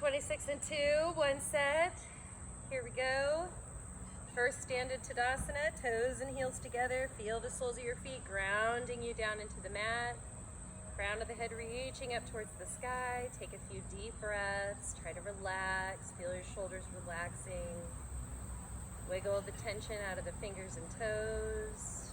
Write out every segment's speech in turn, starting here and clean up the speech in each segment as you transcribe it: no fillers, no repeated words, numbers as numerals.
26 and 2, one set. Here we go. First standard Tadasana, toes and heels together. Feel the soles of your feet grounding you down into the mat. Crown of the head reaching up towards the sky. Take a few deep breaths. Try to relax. Feel your shoulders relaxing. Wiggle the tension out of the fingers and toes.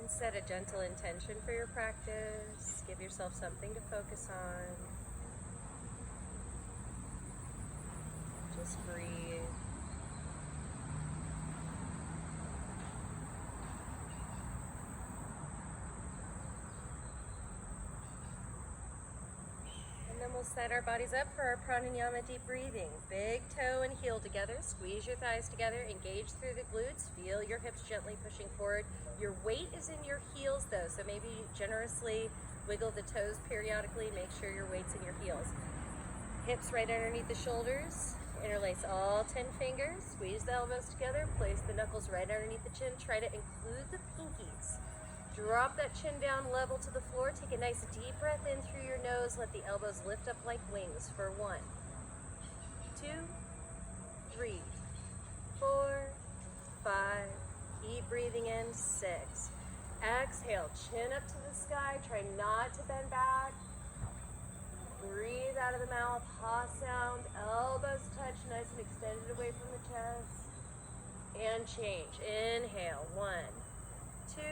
And set a gentle intention for your practice. Give yourself something to focus on. Just breathe. And then we'll set our bodies up for our pranayama deep breathing. Big toe and heel together. Squeeze your thighs together. Engage through the glutes. Feel your hips gently pushing forward. Your weight is in your heels though, so maybe generously wiggle the toes periodically. Make sure your weight's in your heels. Hips right underneath the shoulders. Interlace all 10 fingers. Squeeze the elbows together. Place the knuckles right underneath the chin. Try to include the pinkies. Drop that chin down level to the floor. Take a nice deep breath in through your nose. Let the elbows lift up like wings for 1, 2, 3, 4, 5. Keep breathing in. 6. Exhale, chin up to the sky. Try not to bend back. Breathe out of the mouth. Ha sound. Elbows touch nice and extended away from the chest. And change. Inhale. 1, 2,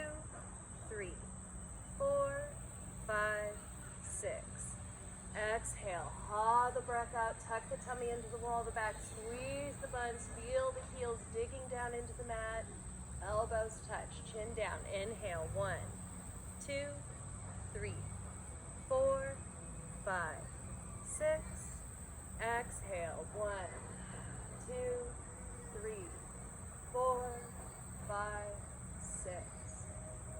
3, 4, 5, 6. Exhale. Ha the breath out. Tuck the tummy into the wall of the back. Squeeze the buns. Feel the heels digging down into the mat. Elbows touch. Chin down. Inhale. 1, 2, 3, 4, 5, 6. Exhale. 1, 2, 3, 4, 5, 6.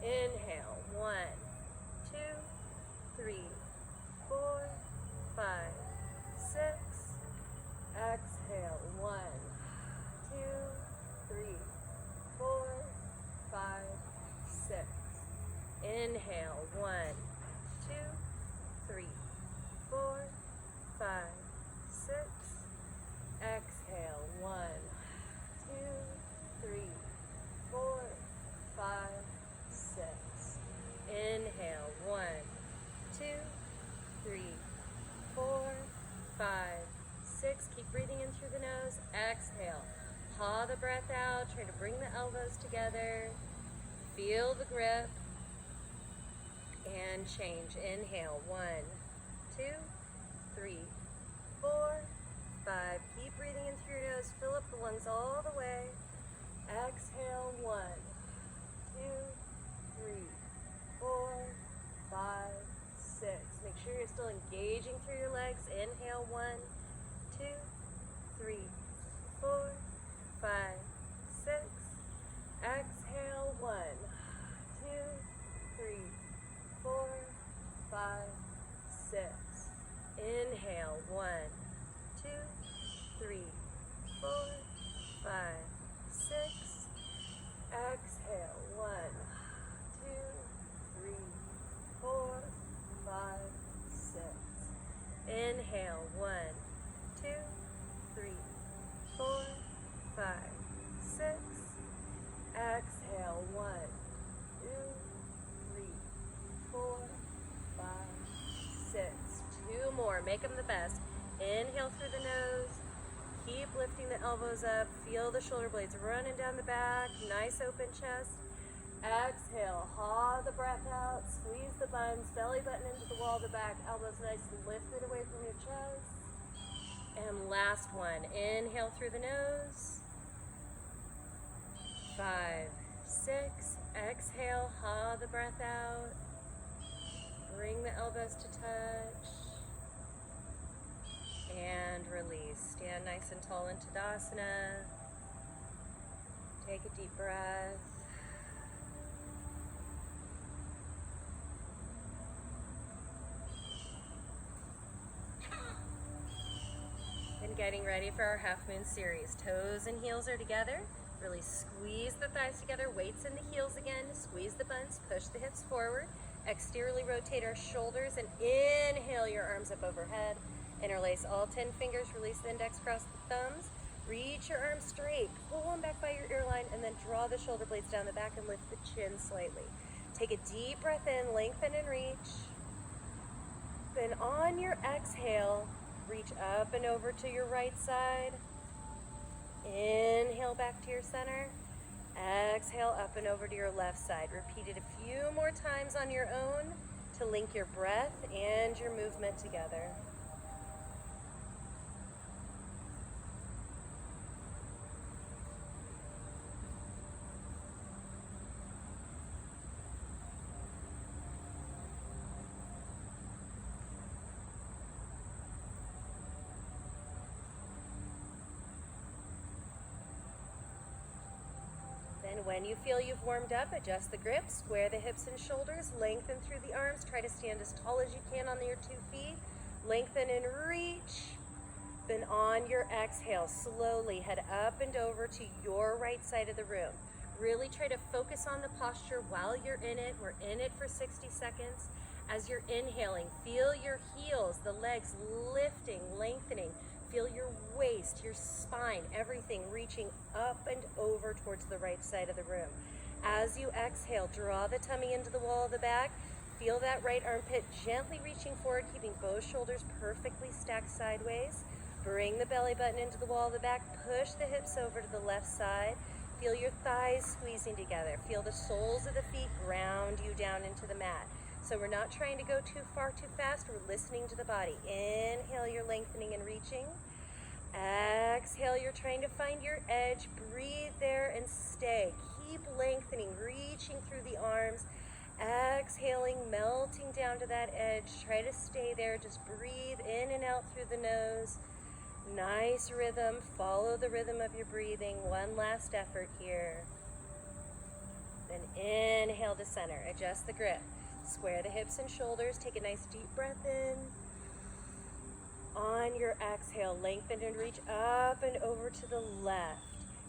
Inhale. 1, 2, 3, 4, 5, 6. Exhale. 1, 2, 3, 4, 5, 6. Inhale. 1, 2, 3, 4, 5, 6. Exhale. 1, 2, 3, 4, 5, 6. Inhale. 1, 2, 3, 4, 5, 6. Keep breathing in through the nose. Exhale. Ha the breath out. Try to bring the elbows together. Feel the grip. And change. Inhale. 1, 2, 3, 4, 5. Keep breathing in through your nose. Fill up the lungs all the way. Exhale. 1, 2, 3, 4, 5, 6. Make sure you're still engaging through your legs. Inhale. 1, 2, 3, 4, 5, 6. Exhale. 1, 2, 3, 4, 5, 6. Inhale. 1, 2, 3, 4, 5, 6. Exhale. 1, 2, 3, 4, 5, 6. Inhale. 1, 2, 3, 4, 5, 6. Exhale. 1, 2, 3, 4, 5, 6. 2 more. Make them the best. Inhale through the nose. Keep lifting the elbows up. Feel the shoulder blades running down the back. Nice open chest. Exhale. Ha the breath out. Squeeze the buns. Belly button into the wall of the back. Elbows nice and lifted away from your chest. And last one. Inhale through the nose. 5, 6. Exhale. Ha the breath out. Bring the elbows to touch. And release. Stand nice and tall in Tadasana. Take a deep breath. And getting ready for our half moon series. Toes and heels are together. Really squeeze the thighs together. Weights in the heels again. Squeeze the buns. Push the hips forward. Exteriorly rotate our shoulders and inhale your arms up overhead. Interlace all 10 fingers, release the index, cross the thumbs. Reach your arms straight, pull them back by your ear line, and then draw the shoulder blades down the back and lift the chin slightly. Take a deep breath in, lengthen and reach. Then on your exhale, reach up and over to your right side. Inhale back to your center. Exhale up and over to your left side. Repeat it a few more times on your own to link your breath and your movement together. Then when you feel you've warmed up, adjust the grip, square the hips and shoulders, lengthen through the arms, try to stand as tall as you can on your 2 feet, lengthen and reach. Then on your exhale, slowly head up and over to your right side of the room. Really try to focus on the posture while you're in it. We're in it for 60 seconds. As you're inhaling, feel your heels, the legs lifting, lengthening. Feel your waist, your spine, everything reaching up and over towards the right side of the room. As you exhale, draw the tummy into the wall of the back. Feel that right armpit gently reaching forward, keeping both shoulders perfectly stacked sideways. Bring the belly button into the wall of the back. Push the hips over to the left side. Feel your thighs squeezing together. Feel the soles of the feet ground you down into the mat. So we're not trying to go too far, too fast. We're listening to the body. Inhale, you're lengthening and reaching. Exhale, you're trying to find your edge. Breathe there and stay. Keep lengthening, reaching through the arms. Exhaling, melting down to that edge. Try to stay there. Just breathe in and out through the nose. Nice rhythm. Follow the rhythm of your breathing. One last effort here. Then inhale to center. Adjust the grip. Square the hips and shoulders. Take a nice deep breath in. On your exhale, lengthen and reach up and over to the left.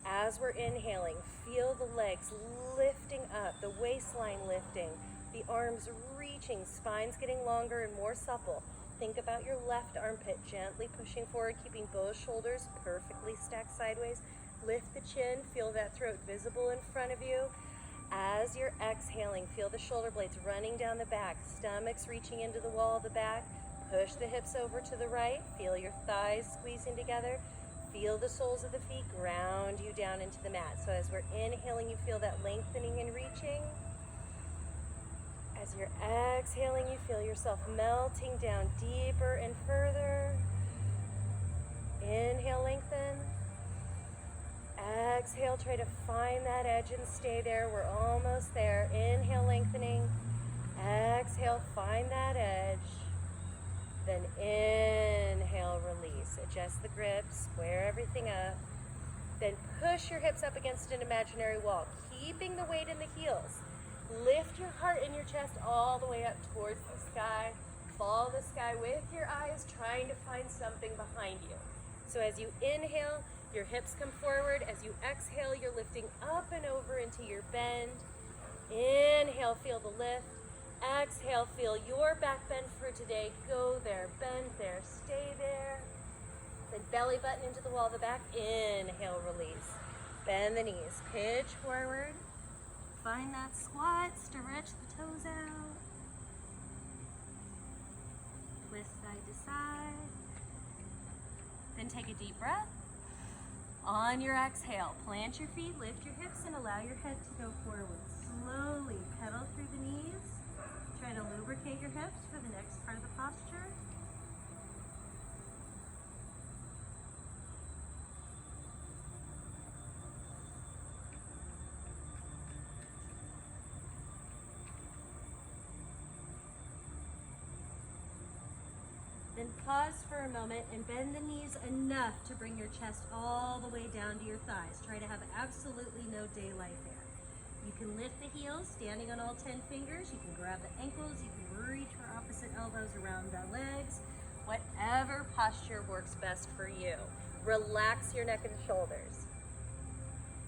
As we're inhaling, feel the legs lifting up, the waistline lifting, the arms reaching, spines getting longer and more supple. Think about your left armpit gently pushing forward, keeping both shoulders perfectly stacked sideways. Lift the chin, feel that throat visible in front of you. As you're exhaling, feel the shoulder blades running down the back, stomachs reaching into the wall of the back. Push the hips over to the right. Feel your thighs squeezing together. Feel the soles of the feet ground you down into the mat. So as we're inhaling, you feel that lengthening and reaching. As you're exhaling, you feel yourself melting down deeper and further. Inhale, lengthen. Exhale, try to find that edge and stay there. We're almost there. Inhale, lengthening. Exhale, find that edge. Then inhale, release. Adjust the grip, square everything up. Then push your hips up against an imaginary wall, keeping the weight in the heels. Lift your heart and your chest all the way up towards the sky. Follow the sky with your eyes, trying to find something behind you. So as you inhale, your hips come forward. As you exhale, you're lifting up and over into your bend. Inhale, feel the lift. Exhale, feel your back bend for today. Go there, bend there, stay there. Then belly button into the wall of the back. Inhale, release. Bend the knees, pitch forward. Find that squat, stretch the toes out. Twist side to side. Then take a deep breath. On your exhale, plant your feet, lift your hips, and allow your head to go forward. Slowly pedal through the knees. Try to lubricate your hips for the next part of the posture. Then pause for a moment and bend the knees enough to bring your chest all the way down to your thighs. Try to have absolutely no daylight there. You can lift the heels, standing on all 10 fingers. You can grab the ankles. You can reach for opposite elbows around the legs. Whatever posture works best for you. Relax your neck and shoulders.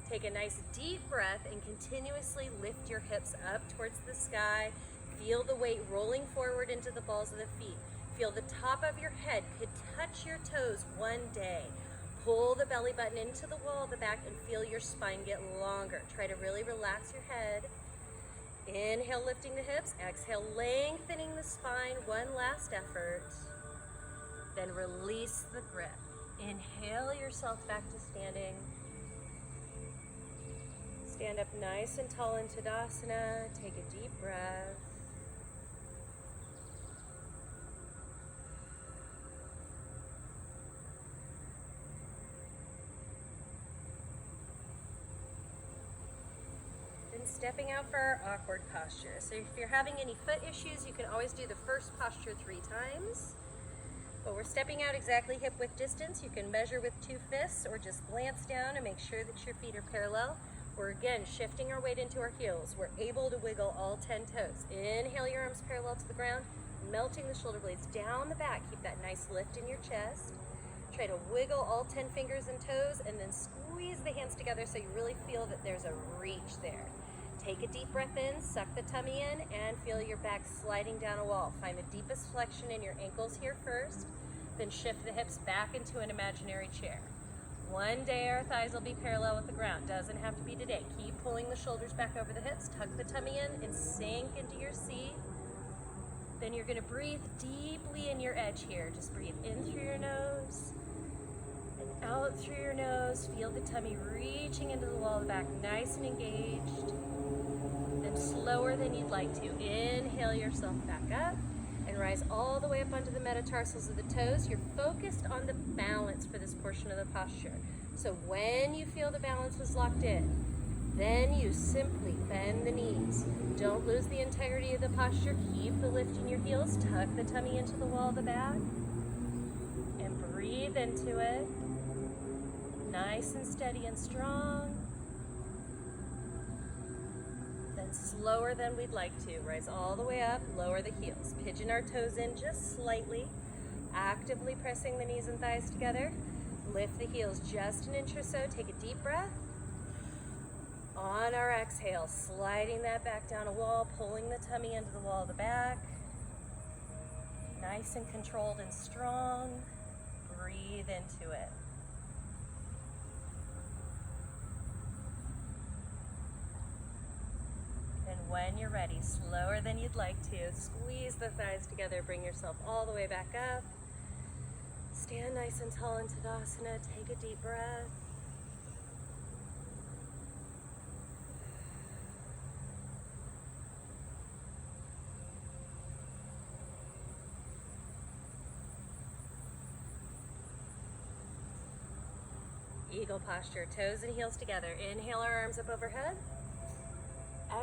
Take a nice deep breath and continuously lift your hips up towards the sky. Feel the weight rolling forward into the balls of the feet. Feel the top of your head could touch your toes one day. Pull the belly button into the wall of the back and feel your spine get longer. Try to really relax your head. Inhale, lifting the hips. Exhale, lengthening the spine. One last effort. Then release the grip. Inhale yourself back to standing. Stand up nice and tall in Tadasana. Take a deep breath. Stepping out for our awkward posture. So if you're having any foot issues, you can always do the first posture 3 times. But we're stepping out exactly hip width distance. You can measure with 2 fists or just glance down and make sure that your feet are parallel. We're again shifting our weight into our heels. We're able to wiggle all 10 toes. Inhale your arms parallel to the ground, melting the shoulder blades down the back. Keep that nice lift in your chest. Try to wiggle all 10 fingers and toes and then squeeze the hands together so you really feel that there's a reach there. Take a deep breath in, suck the tummy in, and feel your back sliding down a wall. Find the deepest flexion in your ankles here first, then shift the hips back into an imaginary chair. One day our thighs will be parallel with the ground. Doesn't have to be today. Keep pulling the shoulders back over the hips, tuck the tummy in, and sink into your seat. Then you're gonna breathe deeply in your edge here. Just breathe in through your nose, and out through your nose. Feel the tummy reaching into the wall of the back, nice and engaged. Then slower than you'd like to. Inhale yourself back up and rise all the way up onto the metatarsals of the toes. You're focused on the balance for this portion of the posture. So when you feel the balance was locked in, then you simply bend the knees. Don't lose the integrity of the posture. Keep the lift in your heels. Tuck the tummy into the wall of the back and breathe into it. Nice and steady and strong. Slower than we'd like to. Rise all the way up, lower the heels. Pigeon our toes in just slightly, actively pressing the knees and thighs together. Lift the heels just an inch or so. Take a deep breath. On our exhale, sliding that back down a wall, pulling the tummy into the wall of the back. Nice and controlled and strong. Breathe into it. When you're ready, slower than you'd like to, squeeze the thighs together, bring yourself all the way back up. Stand nice and tall in Tadasana, take a deep breath. Eagle posture, toes and heels together. Inhale our arms up overhead.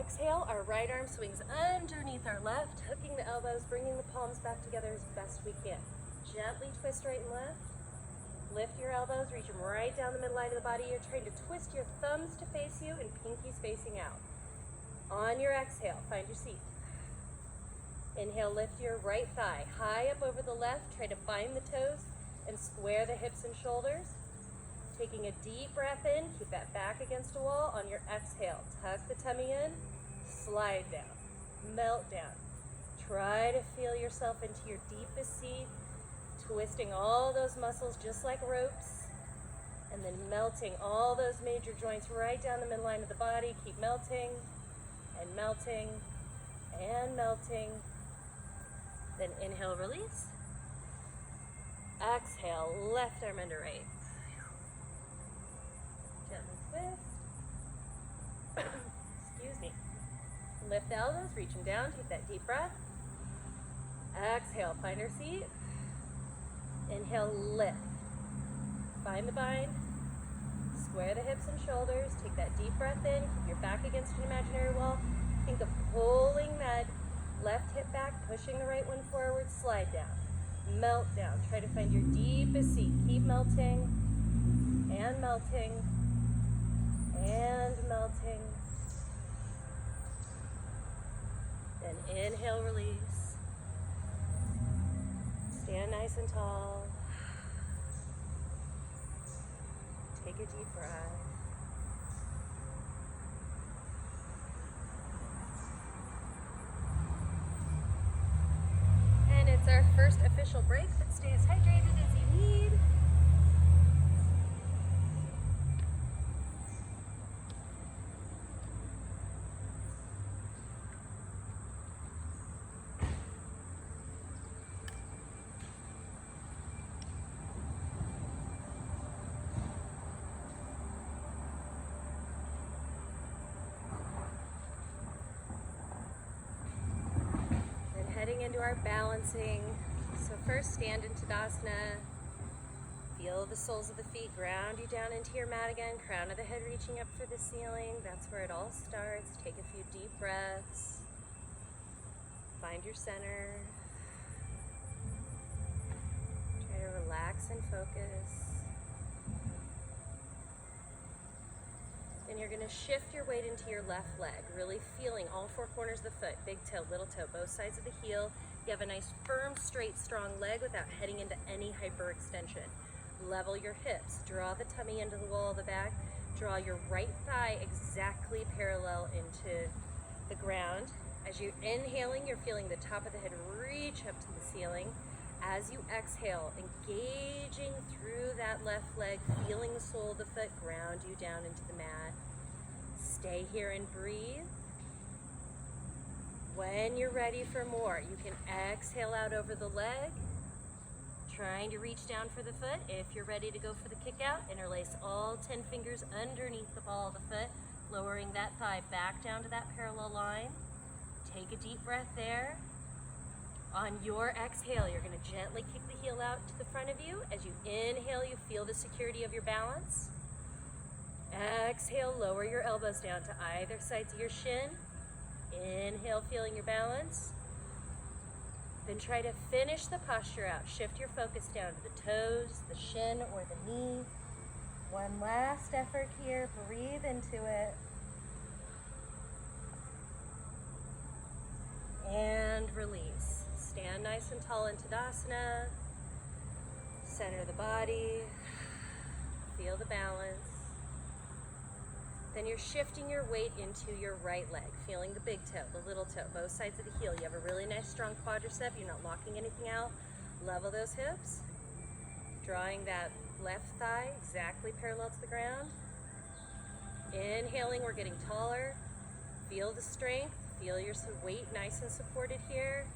Exhale, our right arm swings underneath our left, hooking the elbows, bringing the palms back together as best we can. Gently twist right and left. Lift your elbows, reach them right down the midline of the body. You're trying to twist your thumbs to face you and pinkies facing out. On your exhale, find your seat. Inhale, lift your right thigh high up over the left. Try to find the toes and square the hips and shoulders. Taking a deep breath in, keep that back against a wall. On your exhale, tuck the tummy in, slide down, melt down. Try to feel yourself into your deepest seat, twisting all those muscles just like ropes, and then melting all those major joints right down the midline of the body. Keep melting and melting and melting. Then inhale, release. Exhale, left arm under right. Gently twist. Excuse me. Lift the elbows, reach them down, take that deep breath. Exhale, find our seat. Inhale, lift. Find the bind. Square the hips and shoulders. Take that deep breath in. Keep your back against an imaginary wall. Think of pulling that left hip back, pushing the right one forward. Slide down. Melt down. Try to find your deepest seat. Keep melting and melting and melting. Then inhale, release. Stand nice and tall. Take a deep breath. our first official break, but stay as hydrated as you need. Heading into our balancing. So first, stand in Tadasana. Feel the soles of the feet ground you down into your mat again. Crown of the head reaching up for the ceiling. That's where it all starts. Take a few deep breaths. Find your center. Try to relax and focus. Then you're going to shift your weight into your left leg, really feeling all four corners of the foot, big toe, little toe, both sides of the heel. You have a nice, firm, straight, strong leg without heading into any hyperextension. Level your hips, draw the tummy into the wall of the back, draw your right thigh exactly parallel into the ground. As you're inhaling, you're feeling the top of the head reach up to the ceiling. As you exhale, engaging through that left leg, feeling the sole of the foot ground you down into the mat. Stay here and breathe. When you're ready for more, you can exhale out over the leg, trying to reach down for the foot. If you're ready to go for the kick out, interlace all 10 fingers underneath the ball of the foot, lowering that thigh back down to that parallel line. Take a deep breath there. On your exhale, you're going to gently kick the heel out to the front of you. As you inhale, you feel the security of your balance. Exhale, lower your elbows down to either sides of your shin. Inhale, feeling your balance. Then try to finish the posture out. Shift your focus down to the toes, the shin, or the knee. One last effort here. Breathe into it. And release. Stand nice and tall in Tadasana. Center the body. Feel the balance. Then you're shifting your weight into your right leg, feeling the big toe, the little toe, both sides of the heel. You have a really nice strong quadricep. You're not locking anything out. Level those hips. Drawing that left thigh exactly parallel to the ground. Inhaling, we're getting taller. Feel the strength. Feel your weight nice and supported here.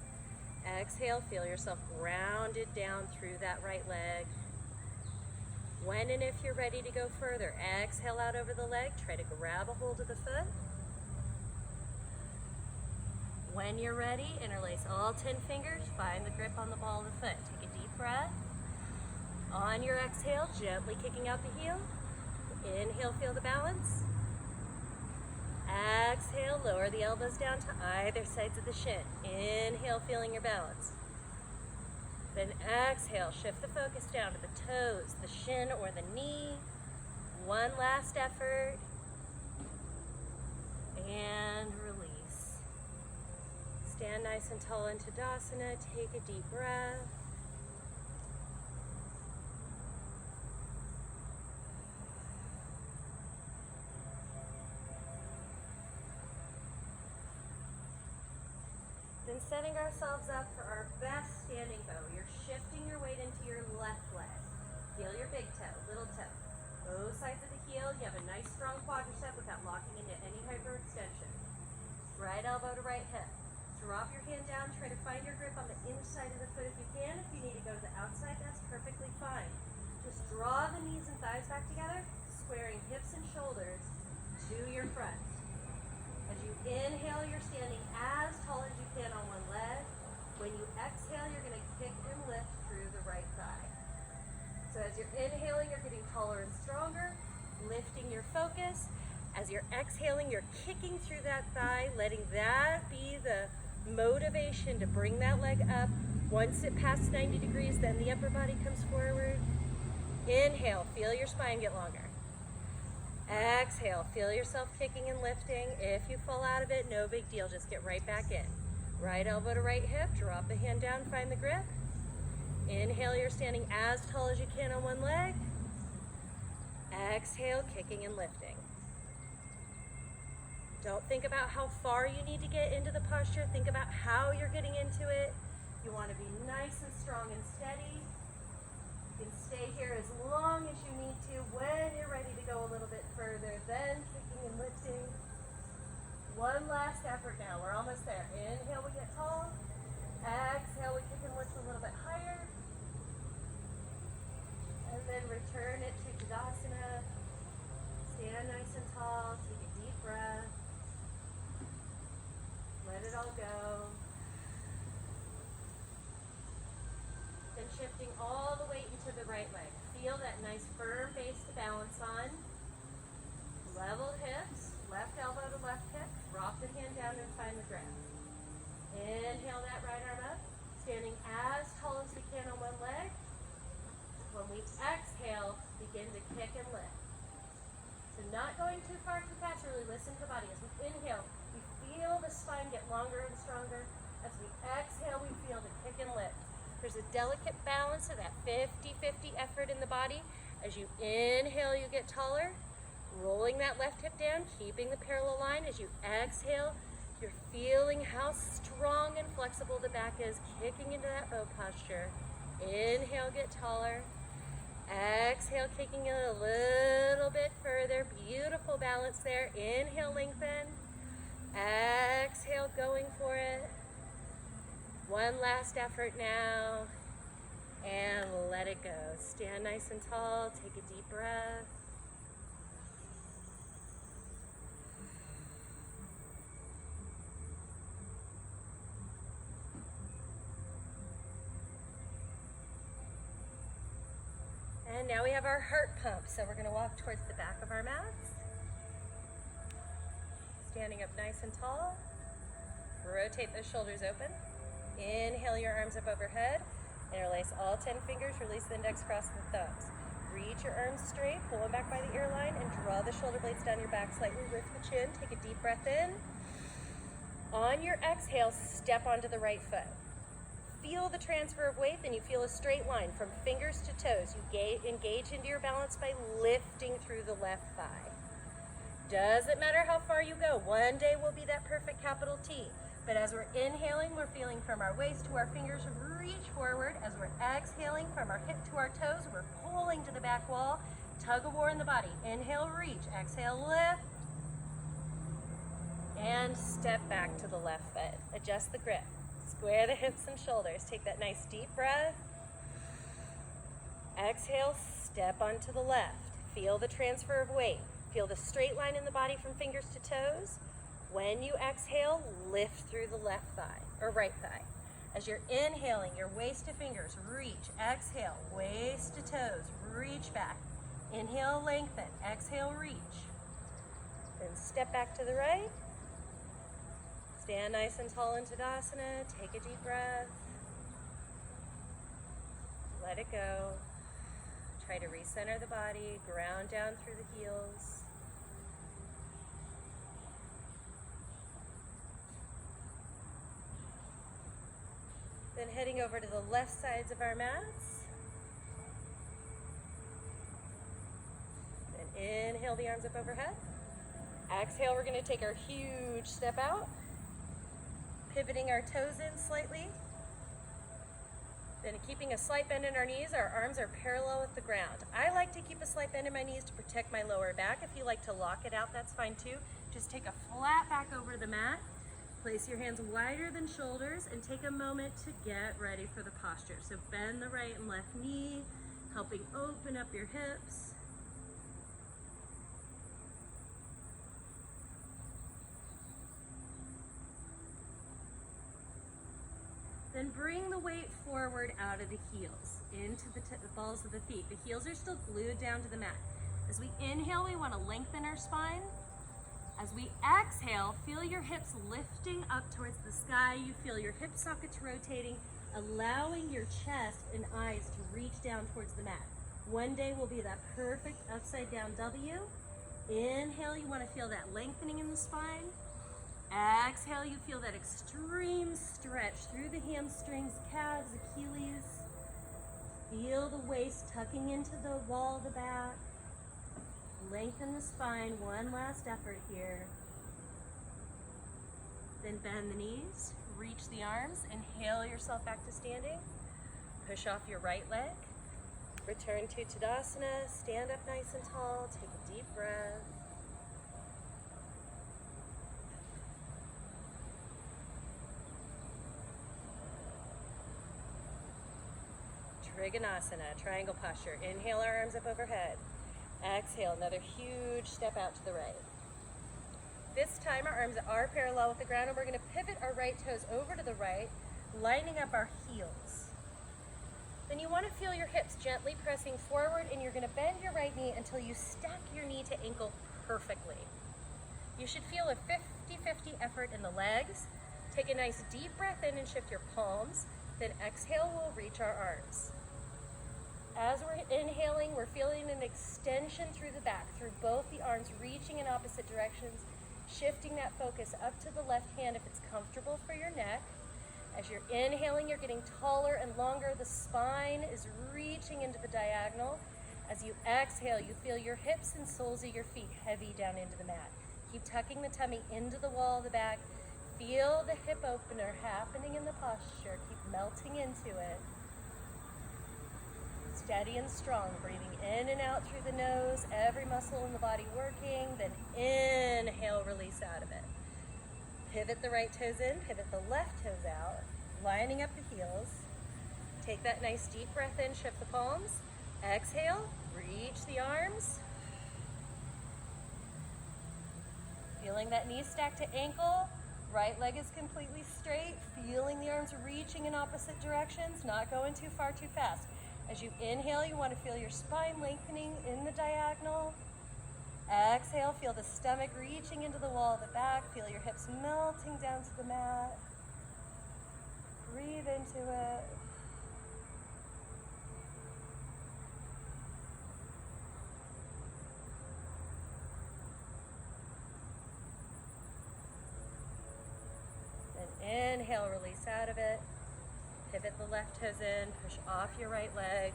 Exhale, feel yourself grounded down through that right leg. When and if you're ready to go further, exhale out over the leg. Try to grab a hold of the foot. When you're ready, interlace all 10 fingers. Find the grip on the ball of the foot. Take a deep breath. On your exhale, gently kicking out the heel. Inhale, feel the balance. Exhale, lower the elbows down to either sides of the shin. Inhale, feeling your balance. Then exhale, shift the focus down to the toes, the shin, or the knee. One last effort. And release. Stand nice and tall in Tadasana. Take a deep breath. Then setting ourselves up for our best standing bow. You're shifting your weight into your left leg. Feel your big toe, little toe. Both sides of the heel. You have a nice strong quadricep without locking into any hyperextension. Right elbow to right hip. Drop your hand down. Try to find your grip on the inside of the foot if you can. If you need to go to the outside, that's perfectly fine. Just draw the knees and thighs back together, squaring hips and shoulders to your front. As you inhale, you're standing as tall as you can on one leg. When you exhale, you're going to kick and lift through the right thigh. So as you're inhaling, you're getting taller and stronger, lifting your focus. As you're exhaling, you're kicking through that thigh, letting that be the motivation to bring that leg up. Once it passes 90 degrees, then the upper body comes forward. Inhale, feel your spine get longer. Exhale, feel yourself kicking and lifting. If you fall out of it, no big deal, just get right back in. Right elbow to right hip, drop the hand down, find the grip. Inhale, you're standing as tall as you can on one leg. Exhale, kicking and lifting. Don't think about how far you need to get into the posture. Think about how you're getting into it. You want to be nice and strong and steady. You can stay here as long as you need to. When you're ready to go a little bit further, then kicking and lifting. One last effort now. We're almost there. Inhale, we get tall. Exhale, we kick and lift a little bit higher. And then return it to Tadasana. Stand nice and tall. Take a deep breath. Let it all go. Then shifting all the weight into the right leg. Feel that nice firm base to balance on. Level hips, left elbow to left hip. Drop the hand down and find the ground. Inhale that right arm up. Standing as tall as we can on one leg. When we exhale, begin to kick and lift. So not going too far too fast, really listen to the body. As we inhale, we feel the spine get longer and stronger. As we exhale, we feel the kick and lift. There's a delicate balance of that 50-50 effort in the body. As you inhale, you get taller, rolling that left hip down, keeping the parallel line. As you exhale, you're feeling how strong and flexible the back is, kicking into that bow posture. Inhale, get taller. Exhale, kicking it a little bit further. Beautiful balance there. Inhale, lengthen. Exhale, going for it. One last effort now, and let it go. Stand nice and tall, take a deep breath. And now we have our heart pump, so we're gonna walk towards the back of our mats. Standing up nice and tall. Rotate those shoulders open. Inhale your arms up overhead. Interlace all 10 fingers, release the index, cross the thumbs. Reach your arms straight, pull them back by the ear line, and draw the shoulder blades down your back slightly, lift the chin, take a deep breath in. On your exhale, step onto the right foot. Feel the transfer of weight, then you feel a straight line from fingers to toes. You engage into your balance by lifting through the left thigh. Doesn't matter how far you go, one day will be that perfect capital T. But as we're inhaling, we're feeling from our waist to our fingers, reach forward. As we're exhaling from our hip to our toes, we're pulling to the back wall. Tug of war in the body. Inhale, reach. Exhale, lift. And step back to the left foot. Adjust the grip. Square the hips and shoulders. Take that nice deep breath. Exhale, step onto the left. Feel the transfer of weight. Feel the straight line in the body from fingers to toes. When you exhale, lift through the left thigh, or right thigh. As you're inhaling, your waist to fingers, reach. Exhale, waist to toes, reach back. Inhale, lengthen. Exhale, reach. Then step back to the right. Stand nice and tall in Tadasana. Take a deep breath. Let it go. Try to recenter the body, ground down through the heels. Then heading over to the left sides of our mats. Then inhale the arms up overhead. Exhale, we're going to take our huge step out. Pivoting our toes in slightly. Then keeping a slight bend in our knees, our arms are parallel with the ground. I like to keep a slight bend in my knees to protect my lower back. If you like to lock it out, that's fine too. Just take a flat back over the mat. Place your hands wider than shoulders and take a moment to get ready for the posture. So bend the right and left knee, helping open up your hips. Then bring the weight forward out of the heels, into the balls of the feet. The heels are still glued down to the mat. As we inhale, we want to lengthen our spine. As we exhale, feel your hips lifting up towards the sky. You feel your hip sockets rotating, allowing your chest and eyes to reach down towards the mat. One day will be that perfect upside down W. Inhale, you want to feel that lengthening in the spine. Exhale, you feel that extreme stretch through the hamstrings, calves, Achilles. Feel the waist tucking into the wall of the back. Lengthen the spine. One last effort here. Then bend the knees, reach the arms, inhale yourself back to standing. Push off your right leg. Return to Tadasana, stand up nice and tall, take a deep breath. Trikonasana, triangle posture. Inhale our arms up overhead. Exhale, another huge step out to the right. This time our arms are parallel with the ground and we're going to pivot our right toes over to the right, lining up our heels. Then you want to feel your hips gently pressing forward and you're going to bend your right knee until you stack your knee to ankle perfectly. You should feel a 50-50 effort in the legs. Take a nice deep breath in and shift your palms. Then exhale, we'll reach our arms. As we're inhaling, we're feeling an extension through the back, through both the arms, reaching in opposite directions, shifting that focus up to the left hand if it's comfortable for your neck. As you're inhaling, you're getting taller and longer. The spine is reaching into the diagonal. As you exhale, you feel your hips and soles of your feet heavy down into the mat. Keep tucking the tummy into the wall of the back. Feel the hip opener happening in the posture. Keep melting into it. Steady and strong, breathing in and out through the nose, every muscle in the body working, then inhale, release out of it. Pivot the right toes in, pivot the left toes out, lining up the heels. Take that nice deep breath in, shift the palms. Exhale, reach the arms. Feeling that knee stack to ankle, right leg is completely straight, feeling the arms reaching in opposite directions, not going too far too fast. As you inhale, you want to feel your spine lengthening in the diagonal. Exhale, feel the stomach reaching into the wall of the back. Feel your hips melting down to the mat. Breathe into it. Then inhale, release out of it. Pivot the left toes in, push off your right leg.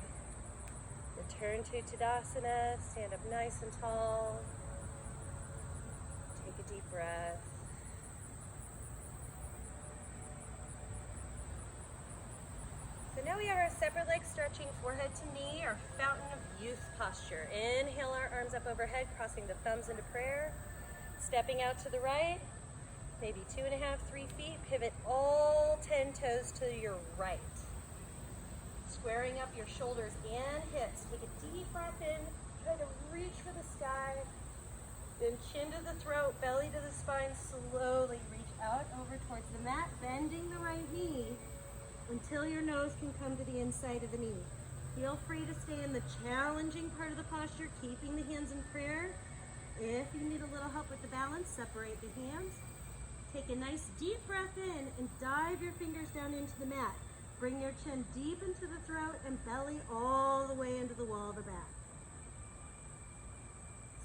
Return to Tadasana, stand up nice and tall. Take a deep breath. So now we have our separate leg stretching, forehead to knee, our fountain of youth posture. Inhale our arms up overhead, crossing the thumbs into prayer. Stepping out to the right. Maybe 2.5, 3 feet. Pivot all 10 toes to your right. Squaring up your shoulders and hips. Take a deep breath in. Try to reach for the sky. Then chin to the throat, belly to the spine. Slowly reach out over towards the mat, bending the right knee until your nose can come to the inside of the knee. Feel free to stay in the challenging part of the posture, keeping the hands in prayer. If you need a little help with the balance, separate the hands. Take a nice deep breath in and dive your fingers down into the mat. Bring your chin deep into the throat and belly all the way into the wall of the back.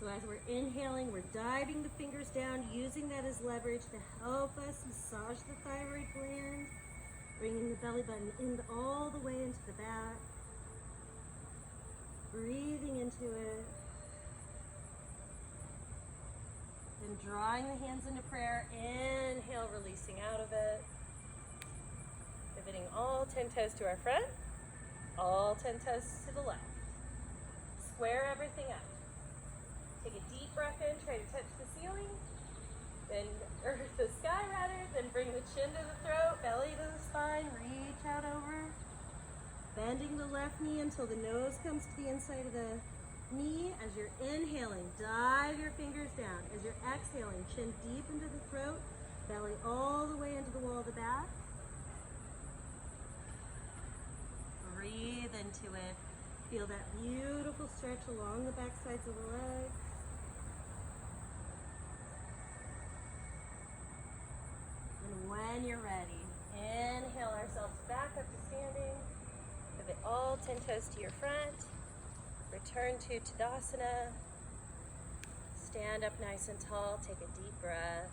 So as we're inhaling, we're diving the fingers down, using that as leverage to help us massage the thyroid gland, bringing the belly button in all the way into the back. Breathing into it. Then drawing the hands into prayer, inhale, releasing out of it. Pivoting all 10 toes to our front, all 10 toes to the left. Square everything up. Take a deep breath in, try to touch the ceiling, or the sky rather, then bring the chin to the throat, belly to the spine, reach out over. Bending the left knee until the nose comes to the inside of the knee. As you're inhaling, dive your fingers down. As you're exhaling, chin deep into the throat, belly all the way into the wall of the back. Breathe into it. Feel that beautiful stretch along the back sides of the legs. And when you're ready, inhale ourselves back up to standing. Pivot all 10 toes to your front. Return to Tadasana. Stand up nice and tall. Take a deep breath.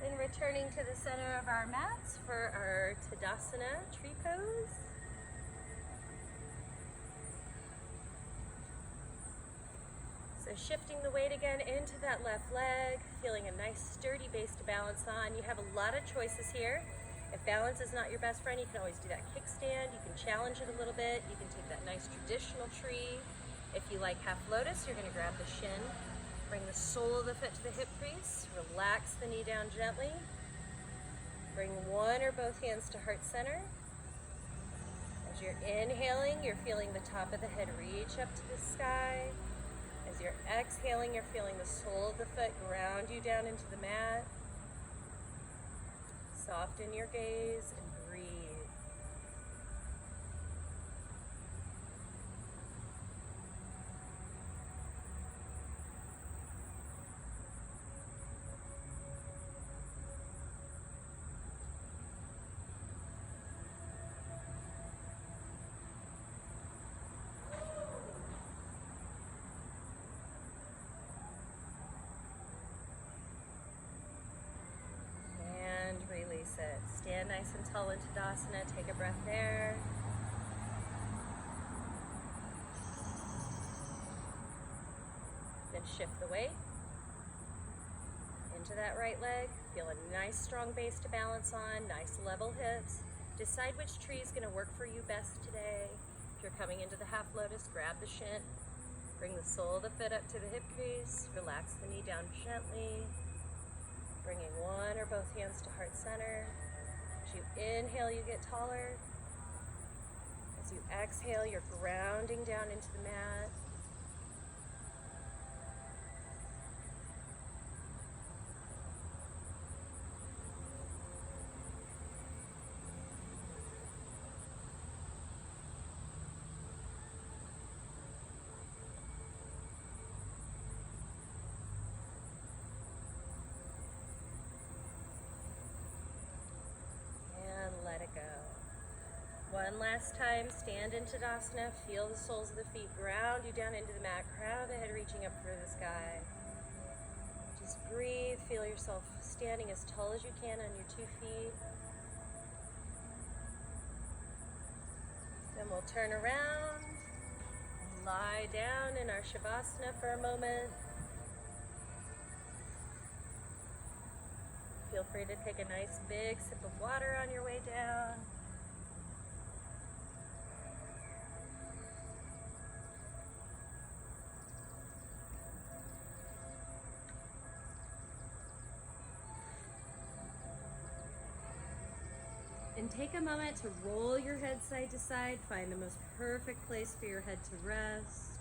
Then returning to the center of our mats for our Tadasana tree pose. shifting the weight again into that left leg, feeling a nice sturdy base to balance on. You have a lot of choices here. If balance is not your best friend, you can always do that kickstand. You can challenge it a little bit. You can take that nice traditional tree. If you like half lotus, you're gonna grab the shin, bring the sole of the foot to the hip crease, relax the knee down gently. Bring one or both hands to heart center. As you're inhaling, you're feeling the top of the head reach up to the sky. As you're exhaling, you're feeling the sole of the foot ground you down into the mat. Soften your gaze and breathe. Release it. Stand nice and tall into Tadasana. Take a breath there. Then shift the weight into that right leg. Feel a nice strong base to balance on. Nice level hips. Decide which tree is going to work for you best today. If you're coming into the half lotus, grab the shin. Bring the sole of the foot up to the hip crease. Relax the knee down gently. Bringing one or both hands to heart center. As you inhale, you get taller. As you exhale, you're grounding down into the mat. Let it go. One last time, stand in Tadasana, feel the soles of the feet ground you down into the mat, crown of the head reaching up through the sky. Just breathe, feel yourself standing as tall as you can on your 2 feet. Then we'll turn around, lie down in our Shavasana for a moment. Feel free to take a nice big sip of water on your way down. And take a moment to roll your head side to side. Find the most perfect place for your head to rest.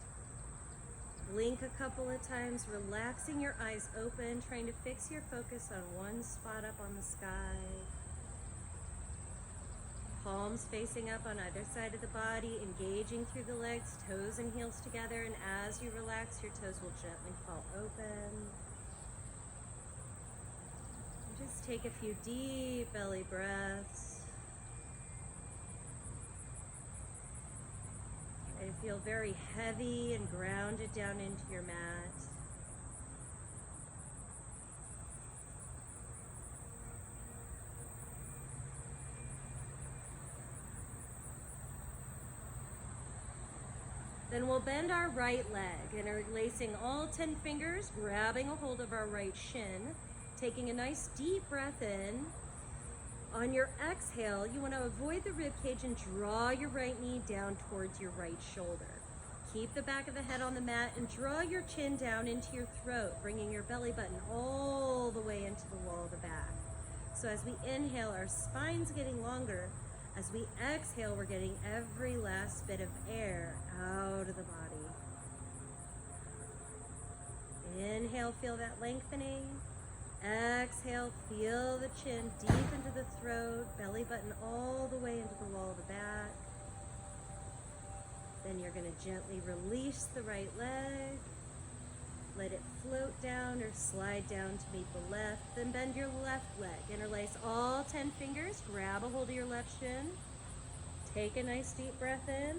Blink a couple of times, relaxing your eyes open, trying to fix your focus on one spot up on the sky. Palms facing up on either side of the body, engaging through the legs, toes and heels together, and as you relax, your toes will gently fall open. And just take a few deep belly breaths. And feel very heavy and grounded down into your mat. Then we'll bend our right leg and are releasing all 10 fingers, grabbing a hold of our right shin, taking a nice deep breath in. On your exhale, you want to avoid the rib cage and draw your right knee down towards your right shoulder. Keep the back of the head on the mat and draw your chin down into your throat, bringing your belly button all the way into the wall of the back. So as we inhale, our spine's getting longer. As we exhale, we're getting every last bit of air out of the body. Inhale, feel that lengthening. Exhale, feel the chin deep into the throat, belly button all the way into the wall of the back. Then you're going to gently release the right leg. Let it float down or slide down to meet the left. Then bend your left leg. Interlace all 10 fingers. Grab a hold of your left shin. Take a nice deep breath in.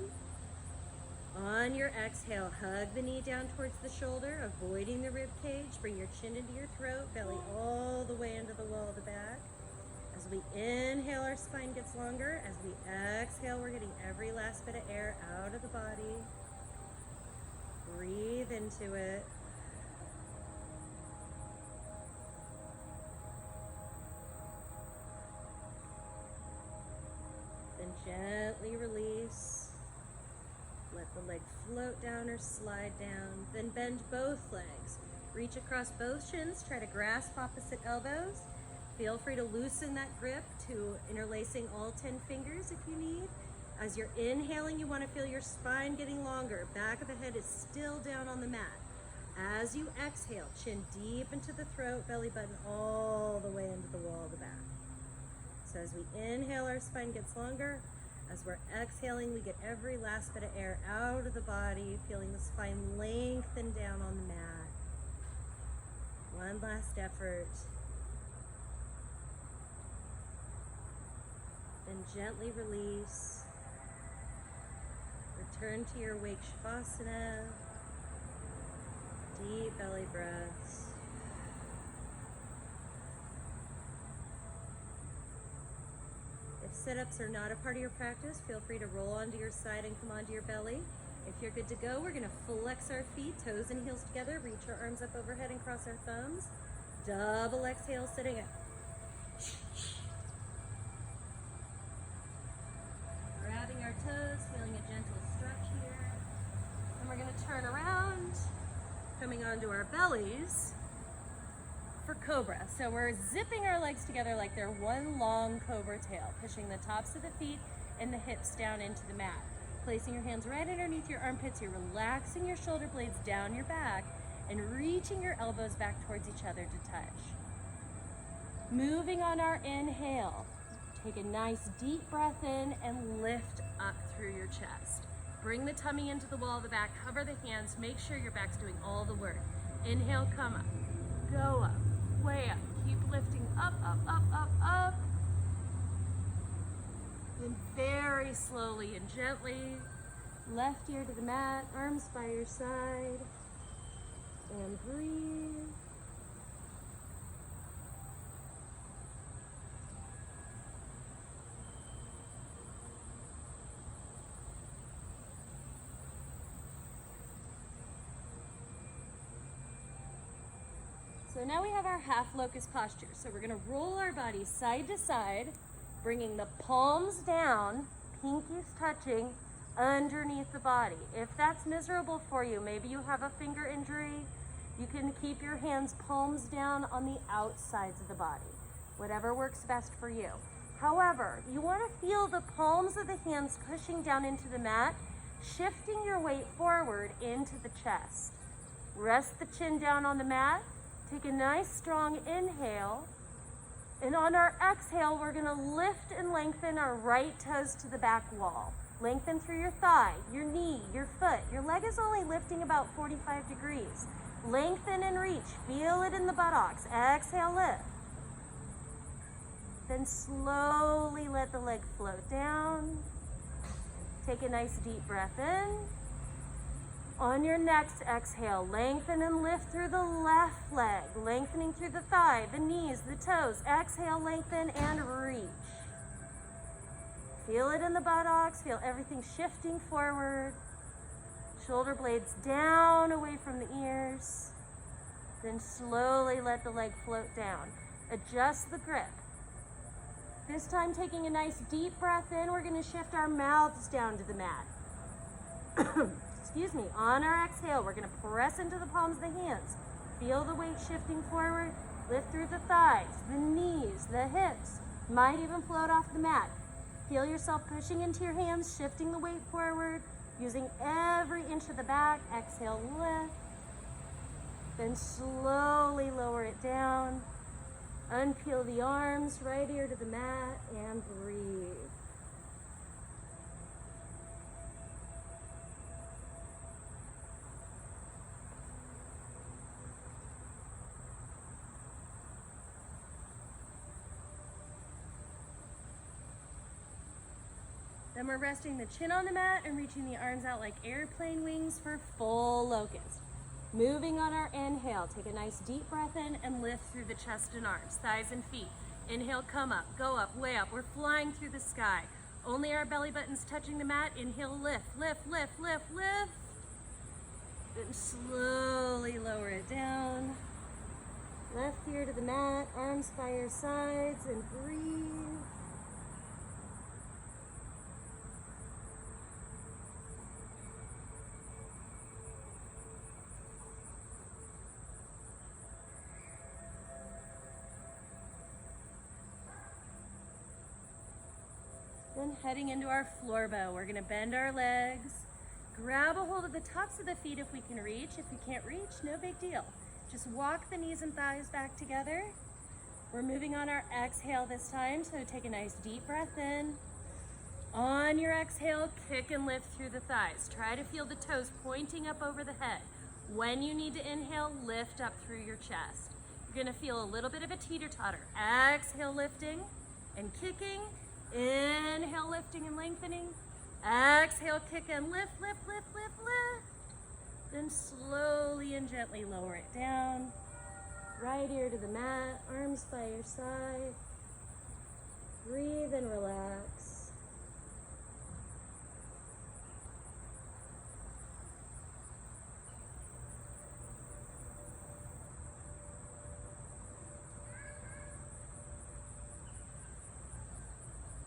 On your exhale, hug the knee down towards the shoulder, avoiding the rib cage. Bring your chin into your throat, belly all the way into the wall of the back. As we inhale, our spine gets longer. As we exhale, we're getting every last bit of air out of the body. Breathe into it. Gently release. Let the leg float down or slide down. Then bend both legs. Reach across both shins. Try to grasp opposite elbows. Feel free to loosen that grip to interlacing all 10 fingers if you need. As you're inhaling, you want to feel your spine getting longer. Back of the head is still down on the mat. As you exhale, chin deep into the throat, belly button all the way into the wall of the back. So as we inhale, our spine gets longer. As we're exhaling, we get every last bit of air out of the body, feeling the spine lengthen down on the mat. One last effort. Then gently release. Return to your Wake Shavasana. Deep belly breaths. If sit-ups are not a part of your practice, feel free to roll onto your side and come onto your belly. If you're good to go, we're going to flex our feet, toes and heels together, reach our arms up overhead and cross our thumbs. Double exhale, sitting up. Grabbing our toes, feeling a gentle stretch here. And we're going to turn around, coming onto our bellies for Cobra. So we're zipping our legs together like they're one long cobra tail, pushing the tops of the feet and the hips down into the mat. Placing your hands right underneath your armpits, you're relaxing your shoulder blades down your back and reaching your elbows back towards each other to touch. Moving on our inhale, take a nice deep breath in and lift up through your chest. Bring the tummy into the wall of the back, cover the hands, make sure your back's doing all the work. Inhale, come up, go up, way up, keep lifting up, up, up, up, up. Then very slowly and gently, left ear to the mat, arms by your side, and breathe. So now we have our half locust posture. So we're going to roll our bodies side to side, bringing the palms down, pinkies touching underneath the body. If that's miserable for you, maybe you have a finger injury, you can keep your hands palms down on the outsides of the body. Whatever works best for you. However, you want to feel the palms of the hands pushing down into the mat, shifting your weight forward into the chest. Rest the chin down on the mat. Take a nice strong inhale, and on our exhale, we're gonna lift and lengthen our right toes to the back wall. Lengthen through your thigh, your knee, your foot. Your leg is only lifting about 45 degrees. Lengthen and reach, feel it in the buttocks. Exhale, lift. Then slowly let the leg float down. Take a nice deep breath in. On your next exhale, lengthen and lift through the left leg, lengthening through the thigh, the knees, the toes. Exhale, lengthen and reach. Feel it in the buttocks, feel everything shifting forward. Shoulder blades down away from the ears. Then slowly let the leg float down. Adjust the grip. This time taking a nice deep breath in, we're gonna shift our mouths down to the mat. Excuse me, on our exhale, we're gonna press into the palms of the hands. Feel the weight shifting forward, lift through the thighs, the knees, the hips, might even float off the mat. Feel yourself pushing into your hands, shifting the weight forward, using every inch of the back. Exhale, lift. Then slowly lower it down. Unpeel the arms, right ear to the mat, and breathe. Then we're resting the chin on the mat and reaching the arms out like airplane wings for full locust. Moving on our inhale, take a nice deep breath in and lift through the chest and arms, thighs and feet. Inhale, come up, go up, way up. We're flying through the sky. Only our belly button's touching the mat. Inhale, lift, lift, lift, lift, lift. Then slowly lower it down. Left ear to the mat, arms by your sides, and breathe. down, heading into our floor bow. We're gonna bend our legs, grab a hold of the tops of the feet if we can reach. If you can't reach, no big deal. Just walk the knees and thighs back together. We're moving on our exhale this time, so take a nice deep breath in. On your exhale, kick and lift through the thighs. Try to feel the toes pointing up over the head. When you need to inhale, lift up through your chest. You're gonna feel a little bit of a teeter-totter. Exhale, lifting and kicking. Inhale, lifting and lengthening. Exhale, kick and lift, lift, lift, lift, lift. Then slowly and gently lower it down. Right ear to the mat, arms by your side. Breathe and relax.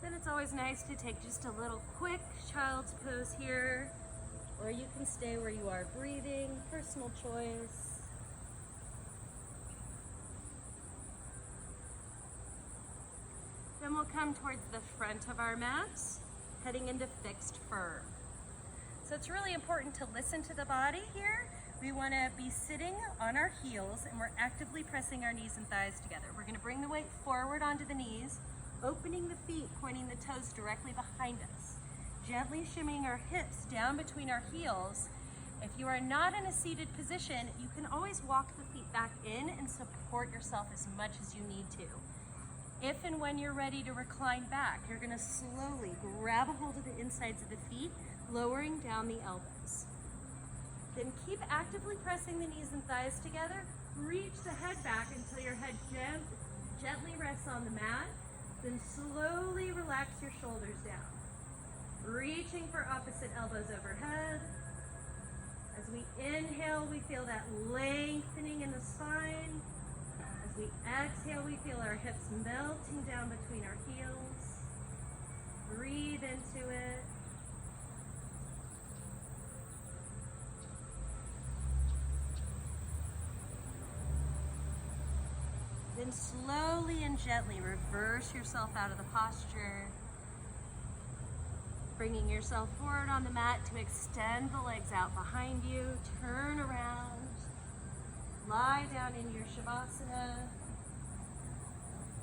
Then it's always nice to take just a little quick child's pose here, or you can stay where you are breathing, personal choice. Then we'll come towards the front of our mat, heading into fixed firm. So it's really important to listen to the body here. We want to be sitting on our heels and we're actively pressing our knees and thighs together. We're going to bring the weight forward onto the knees, opening the feet, pointing the toes directly behind us. Gently shimmying our hips down between our heels. If you are not in a seated position, you can always walk the feet back in and support yourself as much as you need to. If and when you're ready to recline back, you're gonna slowly grab a hold of the insides of the feet, lowering down the elbows. Then keep actively pressing the knees and thighs together. Reach the head back until your head gently rests on the mat. Then slowly relax your shoulders down. Reaching for opposite elbows overhead. As we inhale, we feel that lengthening in the spine. As we exhale, we feel our hips melting down between our heels. Breathe into it. Then slowly and gently reverse yourself out of the posture. Bringing yourself forward on the mat to extend the legs out behind you. Turn around. Lie down in your Shavasana.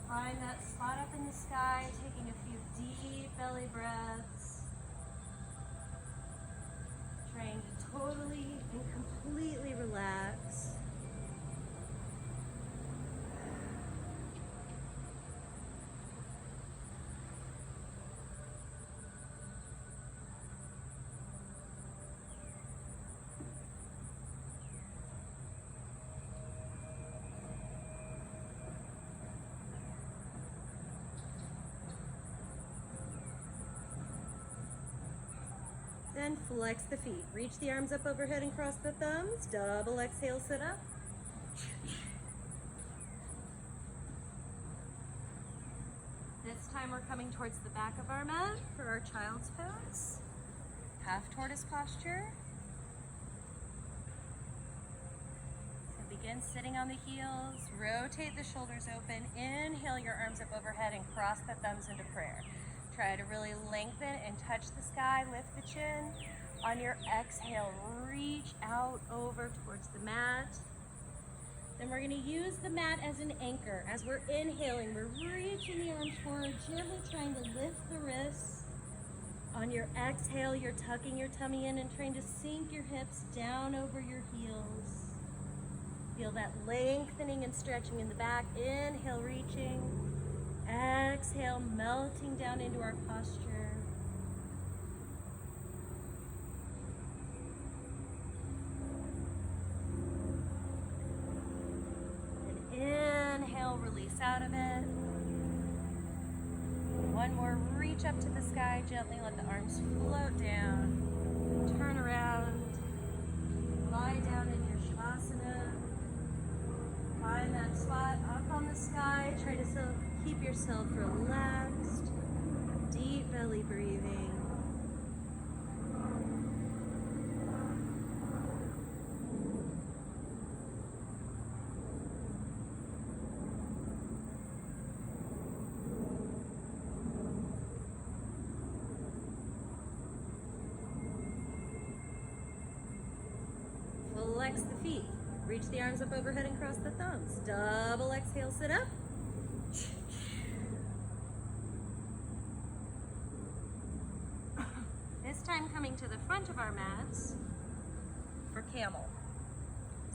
Find that spot up in the sky, taking a few deep belly breaths. Trying to totally and completely relax. Then flex the feet. Reach the arms up overhead and cross the thumbs. Double exhale, sit up. This time we're coming towards the back of our mat for our child's pose. Half tortoise posture. So begin sitting on the heels. Rotate the shoulders open. Inhale your arms up overhead and cross the thumbs into prayer. Try to really lengthen and touch the sky, lift the chin. On your exhale, reach out over towards the mat. Then we're gonna use the mat as an anchor. As we're inhaling, we're reaching the arms forward, gently trying to lift the wrists. On your exhale, you're tucking your tummy in and trying to sink your hips down over your heels. Feel that lengthening and stretching in the back. Inhale, reaching. Exhale, melting down into our posture. And inhale, release out of it. One more, reach up to the sky, gently let the arms float down. Turn around, lie down in your Shavasana. Find that spot up on the sky, try to keep yourself relaxed, deep belly breathing. flex the feet. Reach the arms up overhead and cross the thumbs. Double exhale, sit up. This time coming to the front of our mats for camel.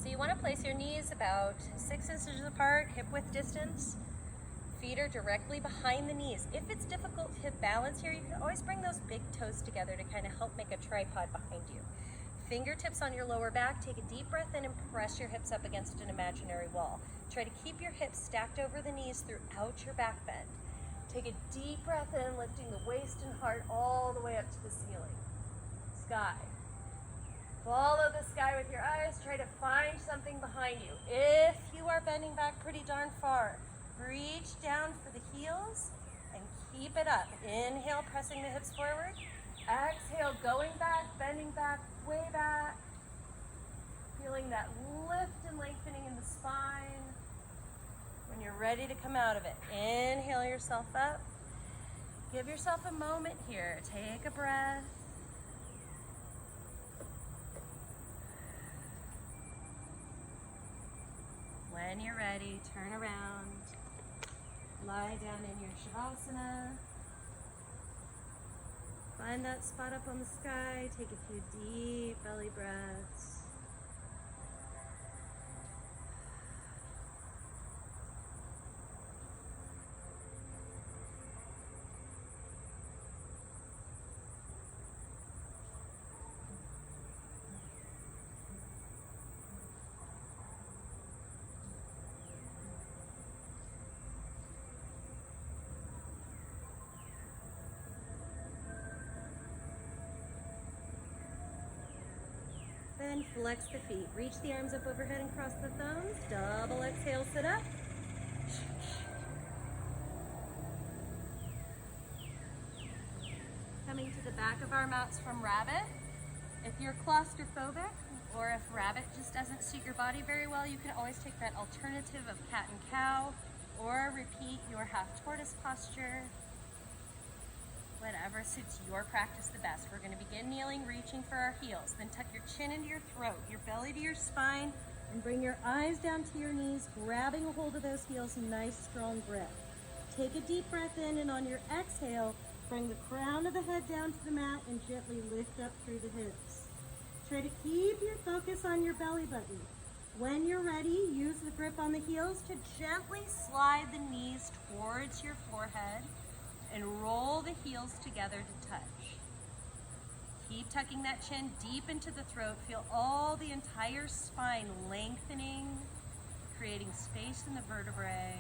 So you want to place your knees about 6 inches apart, hip width distance. Feet are directly behind the knees. If it's difficult to balance here, you can always bring those big toes together to kind of help make a tripod behind you. Fingertips on your lower back. Take a deep breath in and press your hips up against an imaginary wall. Try to keep your hips stacked over the knees throughout your back bend. Take a deep breath in, lifting the waist and heart all the way up to the ceiling. Sky. Follow the sky with your eyes. Try to find something behind you. If you are bending back pretty darn far, reach down for the heels and keep it up. Inhale, pressing the hips forward. Exhale, going back, bending back, way back. Feeling that lift and lengthening in the spine. When you're ready to come out of it, inhale yourself up. Give yourself a moment here. Take a breath. When you're ready, turn around. Lie down in your Shavasana. Find that spot up on the sky. Take a few deep belly breaths. Then flex the feet. Reach the arms up overhead and cross the thumbs. Double exhale, sit up. Coming to the back of our mats from rabbit. If you're claustrophobic or if rabbit just doesn't suit your body very well, you can always take that alternative of cat and cow or repeat your half tortoise posture. Whatever suits your practice the best. We're going to begin kneeling, reaching for our heels. Then tuck your chin into your throat, your belly to your spine, and bring your eyes down to your knees, grabbing a hold of those heels, nice strong grip. Take a deep breath in, and on your exhale, bring the crown of the head down to the mat and gently lift up through the hips. Try to keep your focus on your belly button. When you're ready, use the grip on the heels to gently slide the knees towards your forehead and roll the heels together to touch. Keep tucking that chin deep into the throat. Feel all the entire spine lengthening, creating space in the vertebrae.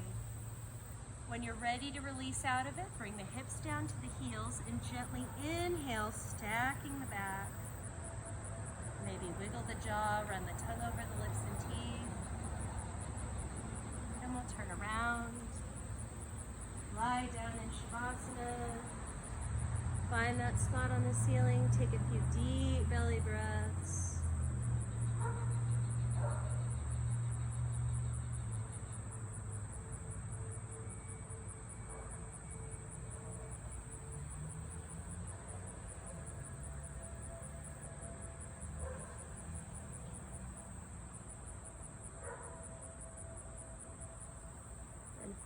When you're ready to release out of it, bring the hips down to the heels and gently inhale, stacking the back. Maybe wiggle the jaw, run the tongue over the lips and teeth. And we'll turn around. Lie down in Shavasana. Find that spot on the ceiling. Take a few deep belly breaths.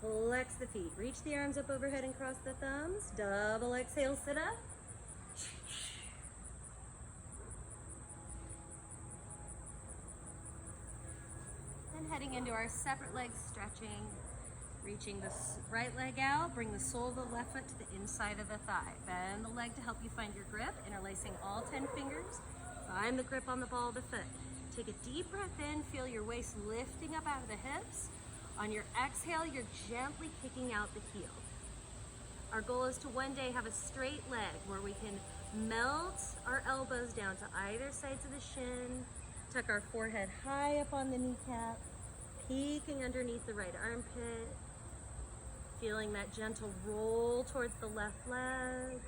Flex the feet. Reach the arms up overhead and cross the thumbs. Double exhale, sit up. And heading into our separate leg stretching. Reaching the right leg out, bring the sole of the left foot to the inside of the thigh. Bend the leg to help you find your grip, interlacing all 10 fingers. Find the grip on the ball of the foot. Take a deep breath in, feel your waist lifting up out of the hips. On your exhale, you're gently kicking out the heel. Our goal is to one day have a straight leg where we can melt our elbows down to either sides of the shin, tuck our forehead high up on the kneecap, peeking underneath the right armpit, feeling that gentle roll towards the left leg.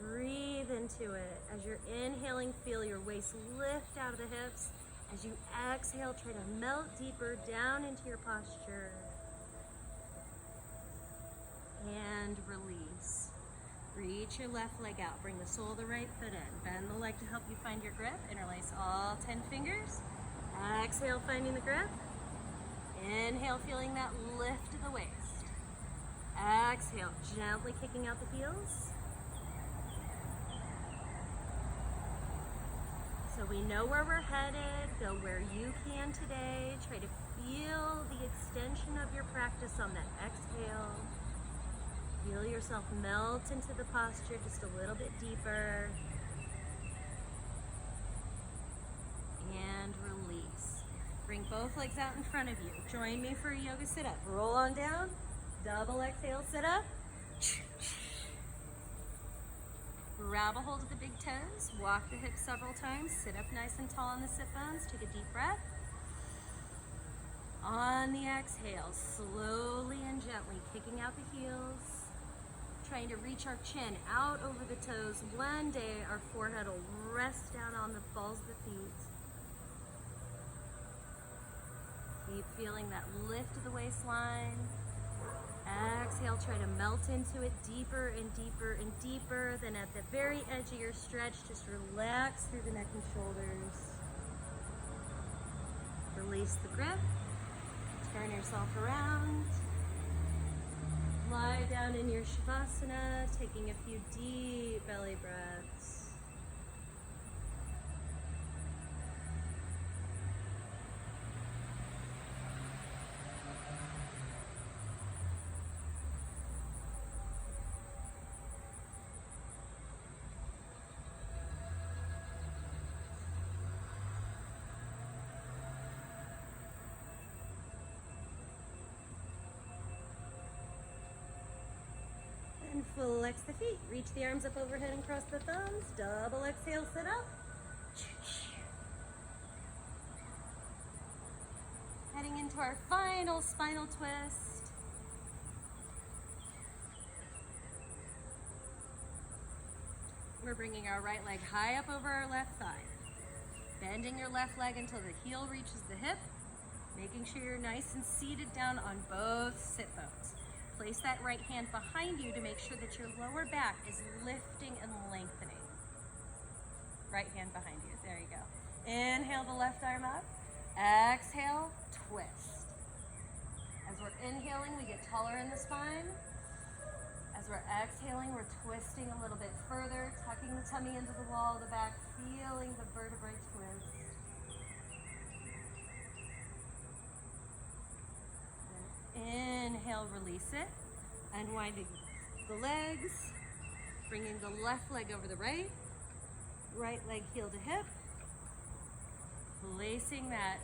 Breathe into it. As you're inhaling, feel your waist lift out of the hips. As you exhale, try to melt deeper down into your posture. And release. Reach your left leg out. Bring the sole of the right foot in. Bend the leg to help you find your grip. Interlace all 10 fingers. Exhale, finding the grip. Inhale, feeling that lift of the waist. Exhale, gently kicking out the heels. So we know where we're headed. Go where you can today. Try to feel the extension of your practice on that exhale. Feel yourself melt into the posture just a little bit deeper. And release. Bring both legs out in front of you. Join me for a yoga sit-up. Roll on down. Double exhale, sit-up. Grab a hold of the big toes. Walk the hips several times. Sit up nice and tall on the sit bones. Take a deep breath. On the exhale, slowly and gently kicking out the heels. Trying to reach our chin out over the toes. One day our forehead will rest down on the balls of the feet. Keep feeling that lift of the waistline. Exhale, try to melt into it deeper and deeper and deeper. Then at the very edge of your stretch, just relax through the neck and shoulders. Release the grip. Turn yourself around. Lie down in your Shavasana, taking a few deep belly breaths. And flex the feet. Reach the arms up overhead and cross the thumbs. Double exhale, sit up. Heading into our final spinal twist. We're bringing our right leg high up over our left thigh. Bending your left leg until the heel reaches the hip. Making sure you're nice and seated down on both sit bones. Place that right hand behind you to make sure that your lower back is lifting and lengthening. Right hand behind you. There you go. Inhale the left arm up. Exhale, twist. As we're inhaling, we get taller in the spine. As we're exhaling, we're twisting a little bit further, tucking the tummy into the wall of the back, feeling the vertebrae twist. Inhale, release it. Unwinding the legs. Bringing the left leg over the right. Right leg heel to hip. Placing that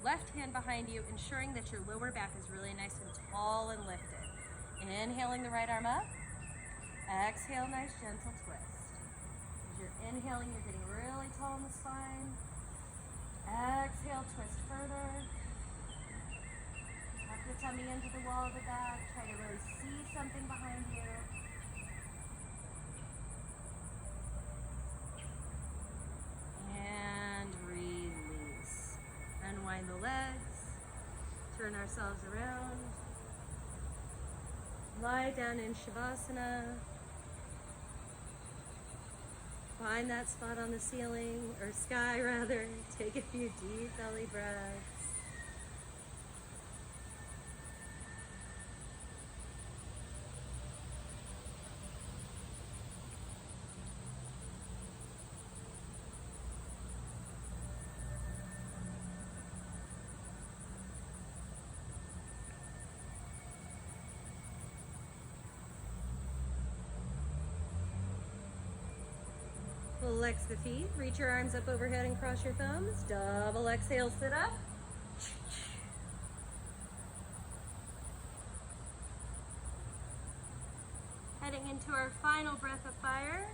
left hand behind you, ensuring that your lower back is really nice and tall and lifted. Inhaling the right arm up. Exhale, nice gentle twist. As you're inhaling, you're getting really tall in the spine. Exhale, twist further. Tuck the tummy into the wall of the back. Try to really see something behind you. And release. Unwind the legs. Turn ourselves around. Lie down in Shavasana. Find that spot on the ceiling, or sky rather. Take a few deep belly breaths. Flex the feet, reach your arms up overhead and cross your thumbs. Double exhale, sit up. Heading into our final breath of fire.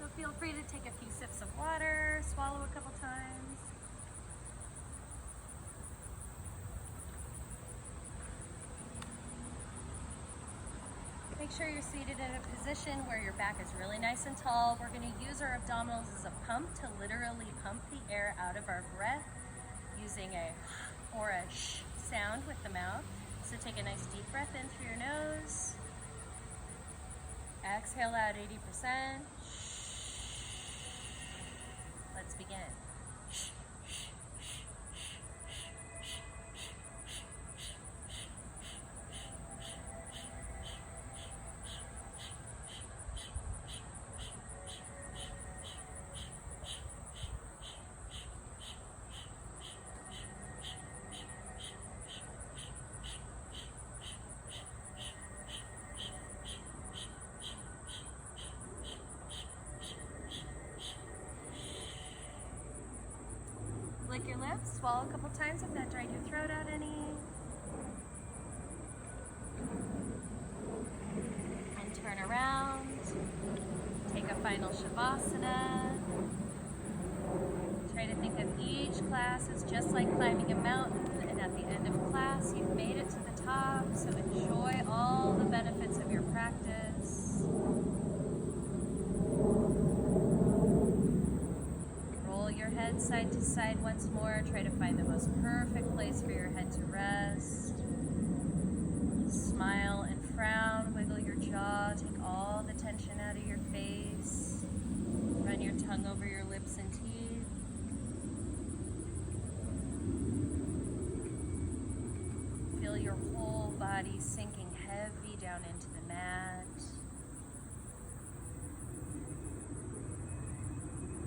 So feel free to take a few sips of water, swallow a couple times. Make sure you're seated in a position where your back is really nice and tall. We're going to use our abdominals as a pump to literally pump the air out of our breath using a or a sh sound with the mouth. So take a nice deep breath in through your nose. Exhale out 80%. Let's begin. Lick your lips, swallow a couple times if that dried your throat out any. And turn around. Take a final Shavasana. Try to think of each class as just like climbing a mountain, and at the end of class you've made it to the top, so enjoy all the benefits of your practice. Roll your head side to side once more. Try to find the most perfect place for your head to rest. Smile and frown, wiggle your jaw, take all the tension out of your face. Run your tongue over your lips and teeth. Feel your whole body sinking heavy down into the mat.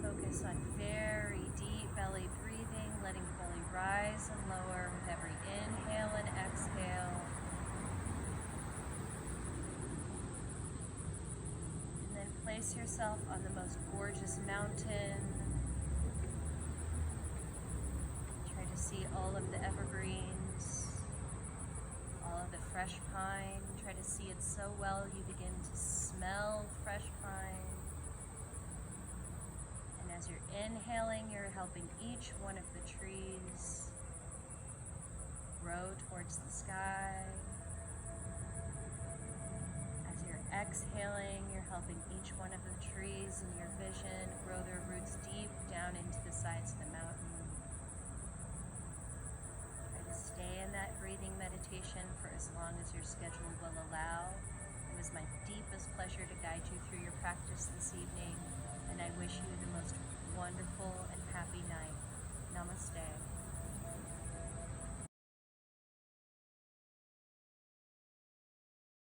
Focus on very deep belly breathing, letting the belly rise and lower with every inhale and exhale. And then place yourself on the most gorgeous mountain. Try to see all of the evergreens, all of the fresh pine. Try to see it so well you begin to smell fresh pine. As you're inhaling, you're helping each one of the trees grow towards the sky. As you're exhaling, you're helping each one of the trees in your vision grow their roots deep down into the sides of the mountain. Try to stay in that breathing meditation for as long as your schedule will allow. It was my deepest pleasure to guide you through your practice this evening, and I wish you the most wonderful and happy night. Namaste.